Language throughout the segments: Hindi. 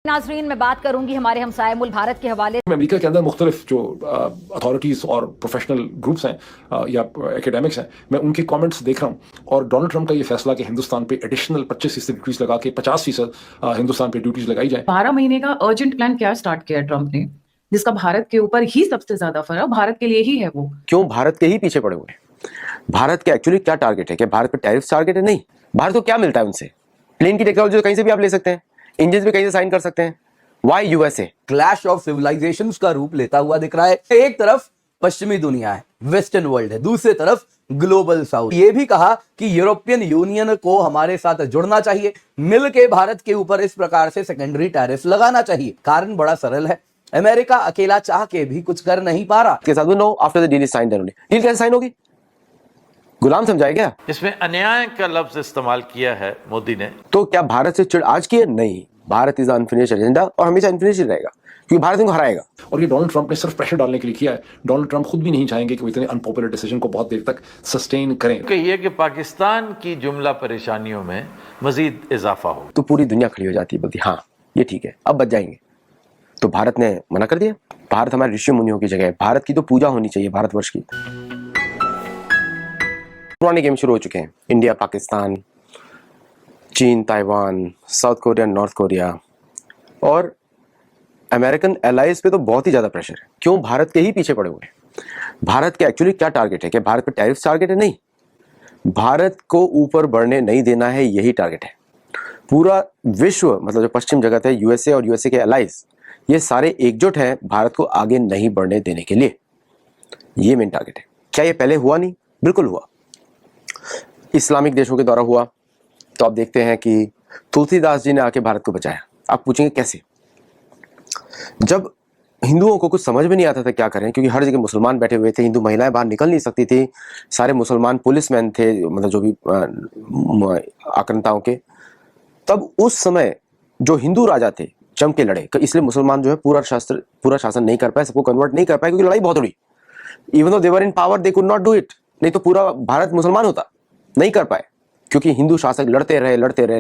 नाजरीन, मैं बात करूंगी हमारे हमसाये मुल्क भारत के हवाले। अमेरिका के अंदर मुख्तलिफ जो अथॉरिटीज़ और प्रोफेशनल ग्रुप्स हैं या एकेडमिक्स हैं, मैं उनके कमेंट्स देख रहा हूँ। और डोनाल्ड ट्रंप का ये फैसला कि हिंदुस्तान पे एडिशनल 25% ड्यूटीज लगा के 50% हिंदुस्तान पे ड्यूटीज लगाई जाए। 12 महीने का अर्जेंट प्लान क्या स्टार्ट किया ट्रंप ने, जिसका भारत के ऊपर ही सबसे ज्यादा फर्क भारत के लिए ही है। वो क्यों भारत के ही पीछे पड़े हुए हैं? भारत के एक्चुअली क्या टारगेट है? क्या भारत पे टैरिफ टारगेट है? नहीं। भारत को क्या मिलता है उनसे? प्लेन की टेक्नोलॉजी तो कहीं से भी आप ले सकते हैं, इंजन भी कहीं से साइन कर सकते हैं। Why USA? Clash of civilisations का रूप लेता हुआ दिख रहा है। एक तरफ पश्चिमी दुनिया है, वेस्टर्न वर्ल्ड है, दूसरी तरफ ग्लोबल साउथ। ये भी कहा कि यूरोपियन यूनियन को हमारे साथ जुड़ना चाहिए, मिलके भारत के ऊपर इस प्रकार से सेकेंडरी टैरिफ लगाना चाहिए। कारण बड़ा सरल है, अमेरिका अकेला चाह के भी कुछ कर नहीं पा रहा। के साथ no after the deal is signed, deal कैसे साइन होगी? गुलाम समझाए क्या? इसमें अन्याय का लफ्ज इस्तेमाल किया है मोदी ने। तो क्या भारत से चिढ़ आज की है? नहीं। भारत इज अनफिनिश्ड एजेंडा और हमेशा अनफिनिश्ड रहेगा, क्योंकि भारत इनको हराएगा। और ये डोनाल्ड ट्रंप ने सिर्फ प्रेशर डालने के लिए किया है। डोनाल्ड ट्रंप खुद भी नहीं चाहेंगे कि वो इतने अनपॉपुलर डिसीजन को बहुत देर तक सस्टेन करें। कहिए कि पाकिस्तान की जुमला परेशानियों में मजीद इजाफा हो तो पूरी दुनिया खड़ी हो जाती है, बोलती हाँ ये ठीक है, अब बच जाएंगे। तो भारत ने मना कर दिया। भारत हमारे ऋषि मुनियों की जगह है। भारत की तो पूजा होनी चाहिए, भारतवर्ष की। पुराने गेम शुरू हो चुके हैं। इंडिया, पाकिस्तान, चीन, Taiwan, south Korea, north Korea और अमेरिकन एलाइज पे तो बहुत ही ज्यादा प्रेशर है। क्यों भारत के ही पीछे पड़े हुए हैं? भारत के एक्चुअली क्या टारगेट है? क्या भारत पे टैरिफ टारगेट है? नहीं। भारत को ऊपर बढ़ने नहीं देना है, यही टारगेट है। पूरा विश्व, मतलब जो पश्चिम जगत है, यूएसए और यूएसए के एलाइज, ये सारे एकजुट हैं भारत को आगे नहीं बढ़ने देने के लिए। ये मेन टारगेट है। क्या ये पहले हुआ? नहीं, बिल्कुल हुआ। इस्लामिक देशों के द्वारा हुआ। तो आप देखते हैं कि तुलसीदास जी ने आके भारत को बचाया। आप पूछेंगे कैसे? जब हिंदुओं को कुछ समझ में नहीं आता था क्या करें, क्योंकि हर जगह मुसलमान बैठे हुए थे, हिंदू महिलाएं बाहर निकल नहीं सकती थी, सारे मुसलमान पुलिसमैन थे, मतलब जो भी आक्रांताओं के। तब उस समय जो हिंदू राजा थे जम के लड़े, इसलिए मुसलमान जो है पूरा शासन नहीं कर पाए, सबको कन्वर्ट नहीं कर पाए, क्योंकि लड़ाई बहुत हुई। Even though they were in power they could not do it. नहीं तो पूरा भारत मुसलमान होता, नहीं कर पाए, क्योंकि हिंदू शासक लड़ते रहे।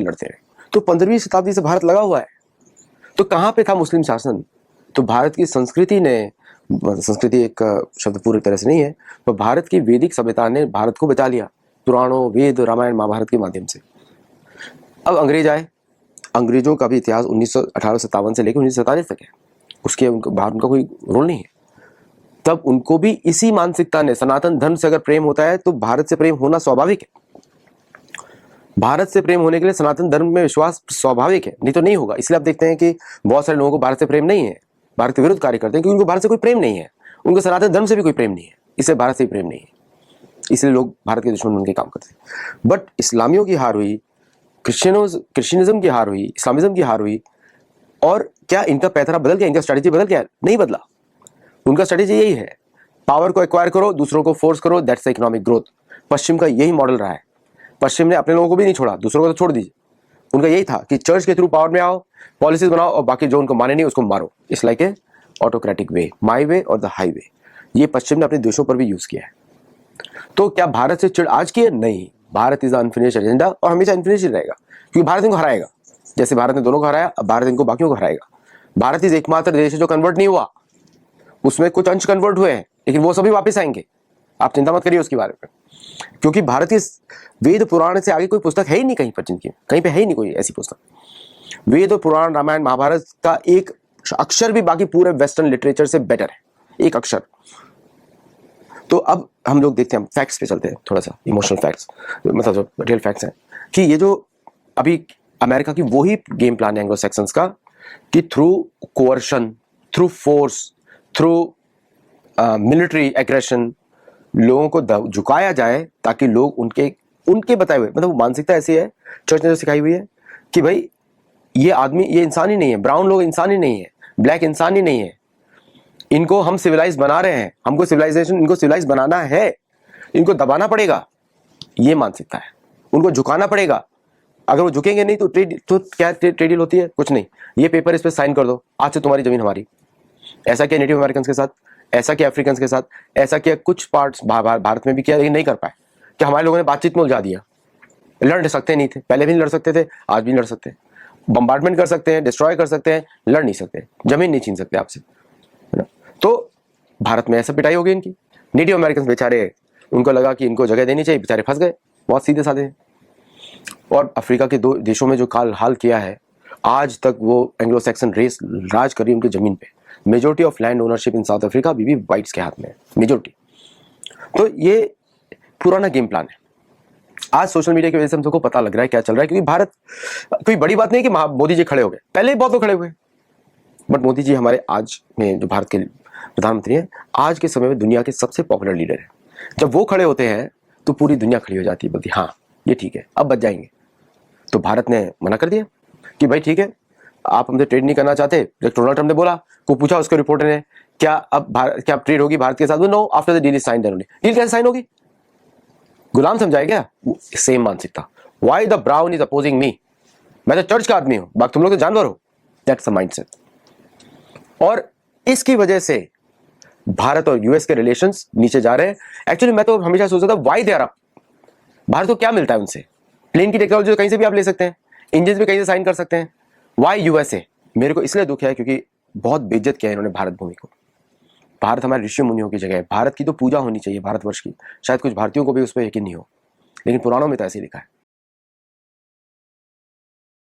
तो 15वीं शताब्दी से भारत लगा हुआ है। तो कहां पे था मुस्लिम शासन? तो भारत की संस्कृति ने, संस्कृति एक शब्द पूरी तरह से नहीं है, तो भारत की वैदिक सभ्यता ने भारत को बचा लिया, पुराणों, वेद, रामायण, महाभारत के माध्यम से। अब अंग्रेज आए। अंग्रेजों का भी इतिहास 1857 से लेकर 1947 तक है। उसके बाहर उनका कोई रोल नहीं है। तब उनको भी इसी मानसिकता ने, सनातन धर्म से अगर प्रेम होता है तो भारत से प्रेम होना स्वाभाविक है। भारत से प्रेम होने के लिए सनातन धर्म में विश्वास स्वाभाविक है, नहीं तो नहीं होगा। इसलिए आप देखते हैं कि बहुत सारे लोगों को भारत से प्रेम नहीं है, भारत के विरुद्ध कार्य करते हैं, क्योंकि उनको भारत से कोई प्रेम नहीं है, उनको सनातन धर्म से भी कोई प्रेम नहीं है, इसलिए भारत से भी प्रेम नहीं है। इसलिए लोग भारत के दुश्मन बनके काम करते हैं। बट इस्लामियों की हार हुई, क्रिश्चियनिज्म की हार हुई, इस्लामिज्म की हार हुई। और क्या इनका पैतरा बदल गया? इनका स्ट्रेटेजी बदल गया? नहीं बदला। उनका स्ट्रेटेजी यही है, पावर को एक्वायर करो, दूसरों को फोर्स करो, दैट्स द इकोनॉमिक ग्रोथ। पश्चिम का यही मॉडल रहा है। पश्चिम ने अपने लोगों को भी नहीं छोड़ा, दूसरों को तो छोड़ दीजिए। उनका यही था कि चर्च के थ्रू पावर में आओ, पॉलिसीज बनाओ, और बाकी जो उनको माने नहीं उसको मारो। इट्स लाइक ए ऑटोक्रेटिक वे, माई वे और द हाई वे। ये पश्चिम ने अपने देशों पर भी यूज किया है। तो क्या भारत से चिढ़ आज की है? नहीं। भारत इज अनफिनिश्ड एजेंडा और हमेशा अनफिनिश्ड रहेगा, क्योंकि भारत इनको हराएगा। जैसे भारत ने दोनों को हराया, अब भारत इनको बाकियों को हराएगा। भारत इज एकमात्र देश है जो कन्वर्ट नहीं हुआ। उसमें कुछ अंश कन्वर्ट हुए हैं, लेकिन वो सभी वापस आएंगे। आप चिंता मत करिए उसके बारे में, क्योंकि भारत की वेद पुराण से आगे कोई पुस्तक है ही नहीं, कहीं पर जिनकी कहीं पे है ही नहीं कोई ऐसी पुस्तक। वेद और पुराण, रामायण, महाभारत का एक अक्षर भी बाकी पूरे वेस्टर्न लिटरेचर से बेटर है, एक अक्षर। तो अब हम लोग देखते हैं, फैक्ट्स पे चलते हैं, थोड़ा सा इमोशनल फैक्ट्स, मतलब जो रियल फैक्ट्स हैं, कि ये जो अभी अमेरिका की वही गेम प्लान है एंग्लो सेक्शंस का, कि through coercion, through force, through military aggression लोगों को झुकाया जाए, ताकि लोग उनके बताए हुए, मतलब मानसिकता ऐसी है, चर्च ने जो सिखाई हुई है कि भाई ये आदमी, ये इंसान ही नहीं है, ब्राउन लोग इंसान ही नहीं है, ब्लैक इंसान ही नहीं है, इनको हम सिविलाइज बना रहे हैं, हमको सिविलाइजेशन, इनको सिविलाइज बनाना है, इनको दबाना पड़ेगा। ये मानसिकता है, उनको झुकाना पड़ेगा। अगर वो झुकेंगे नहीं तो क्या ट्रेड डील होती है? कुछ नहीं, ये पेपर इस पर साइन कर दो, आज से तुम्हारी जमीन हमारी। ऐसा किया नेटिव अमेरिकन के साथ, ऐसा किया अफ्रीकन के साथ, ऐसा किया कुछ पार्ट्स भारत में भी किया, लेकिन नहीं कर पाए। कि हमारे लोगों ने बातचीत में उलझा दिया। लड़ सकते नहीं थे, पहले भी नहीं लड़ सकते थे, आज भी नहीं लड़ सकते। बम्बार्डमेंट कर सकते हैं, डिस्ट्रॉय कर सकते हैं, लड़ नहीं सकते, जमीन नहीं छीन सकते आपसे, है ना। तो भारत में ऐसा पिटाई होगी इनकी। नेटिव अमेरिकन बेचारे, उनको लगा कि इनको जगह देनी चाहिए, बेचारे फंस गए, बहुत सीधे साधे। और अफ्रीका के 2 देशों में जो हाल किया है, आज तक वो एंग्लो सैक्सन रेस राज करी उनकी जमीन पे। Majority of land ownership in south Africa अभी भी वाइट्स के हाथ में है, मेजोरिटी। तो ये पुराना गेम प्लान है। आज सोशल मीडिया की वजह से हम सबको पता लग रहा है क्या चल रहा है, क्योंकि भारत, कोई बड़ी बात नहीं कि मोदी जी खड़े हो गए, पहले ही बहुत लोग खड़े हुए, बट मोदी जी हमारे आज में जो भारत के प्रधानमंत्री हैं, आज के समय में दुनिया के सबसे पॉपुलर लीडर हैं। जब वो खड़े होते हैं तो पूरी दुनिया खड़ी हो जाती है, बोलती हाँ ये ठीक है, अब बच जाएंगे। तो भारत ने मना कर दिया कि भाई ठीक है, आप हमसे ट्रेड नहीं करना चाहते। डोनाल्ड ट्रम्प ने बोला, को पूछा उसके रिपोर्टर ने, क्या अब क्या ट्रेड होगी भारत के साथ? No, after the deal is signed. Deal कैसे साइन होगी? गुलाम समझाए क्या? सेम मानसिकता। Why the brown is opposing me? मैं तो चर्च का आदमी हूं, बाकी तुम लोग तो जानवर हो। That's the mindset. और इसकी वजह से भारत और यूएस के रिलेशंस नीचे जा रहे हैं। एक्चुअली मैं तो हमेशा सोचता था व्हाई दे आर अप। भारत को क्या मिलता है उनसे? प्लेन की टेक्नोलॉजी तो कहीं से भी आप ले सकते हैं, इंजन भी कहीं से साइन कर सकते हैं। Why USA? मेरे को इसलिए दुख है क्योंकि बहुत बेइज्जत किया है इन्होंने भारत भूमि को। भारत हमारे ऋषि मुनियों की जगह है, भारत की तो पूजा होनी चाहिए, भारतवर्ष की। शायद कुछ भारतीयों को भी उस पर यकीन नहीं हो, लेकिन पुराणों में तो ऐसे ही लिखा है।